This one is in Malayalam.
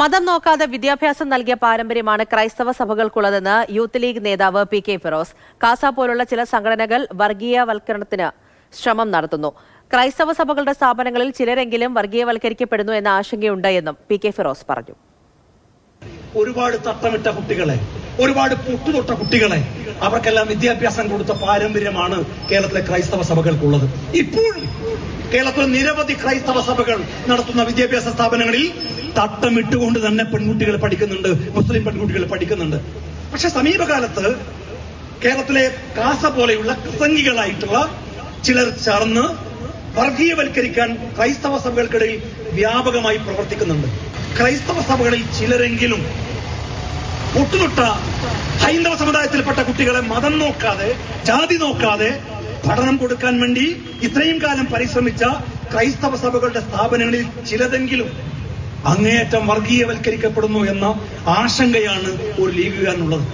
മതം നോക്കാതെ വിദ്യാഭ്യാസം നൽകിയ പാരമ്പര്യമാണ് ക്രൈസ്തവ സഭകൾക്കുള്ളതെന്ന് യൂത്ത് ലീഗ് നേതാവ് PK ഫിറോസ്. കാസ പോലുള്ള ചില സംഘടനകൾ വർഗീയവൽക്കരണത്തിന് ശ്രമം നടത്തുന്നു. ക്രൈസ്തവ സഭകളുടെ സ്ഥാപനങ്ങളിൽ ചിലരെങ്കിലും വർഗീയവൽക്കരിക്കപ്പെടുന്നു എന്ന ആശങ്കയുണ്ട് എന്നും PK ഫിറോസ് പറഞ്ഞു. ഒരുപാട് തട്ടമിട്ട കുട്ടികളെ, ഒരുപാട് പൊട്ടുതൊട്ട കുട്ടികളെ, അവർക്കെല്ലാം വിദ്യാഭ്യാസം കൊടുത്ത പാരമ്പര്യമാണ് കേരളത്തിലെ ക്രൈസ്തവ സഭകൾക്കുള്ളത്. ഇപ്പോഴും കേരളത്തിൽ നിരവധി ക്രൈസ്തവ സഭകൾ നടത്തുന്ന വിദ്യാഭ്യാസ സ്ഥാപനങ്ങളിൽ തട്ടമിട്ടുകൊണ്ട് തന്നെ പെൺകുട്ടികൾ പഠിക്കുന്നുണ്ട്, മുസ്ലിം പെൺകുട്ടികൾ പഠിക്കുന്നുണ്ട്. പക്ഷെ സമീപകാലത്ത് കേരളത്തിലെ കാസ പോലെയുള്ള ക്രിസംഗികളായിട്ടുള്ള ചിലർ ചേർന്ന് വർഗീയവൽക്കരിക്കാൻ ക്രൈസ്തവ സഭകൾക്കിടയിൽ വ്യാപകമായി പ്രവർത്തിക്കുന്നുണ്ട്. ക്രൈസ്തവ സഭകളിൽ ചിലരെങ്കിലും ഒട്ടുതൊട്ട ഹൈന്ദവ സമുദായത്തിൽപ്പെട്ട കുട്ടികളെ മതം നോക്കാതെ, ജാതി നോക്കാതെ പഠനം കൊടുക്കാൻ വേണ്ടി ഇത്രയും കാലം പരിശ്രമിച്ച ക്രൈസ്തവ സഭകളുടെ സ്ഥാപനങ്ങളിൽ ചിലതെങ്കിലും അങ്ങേയറ്റം വർഗീയവൽക്കരിക്കപ്പെടുന്നു എന്ന ആശങ്കയാണ് ഒരു ലീഗുകാരനുള്ളത്.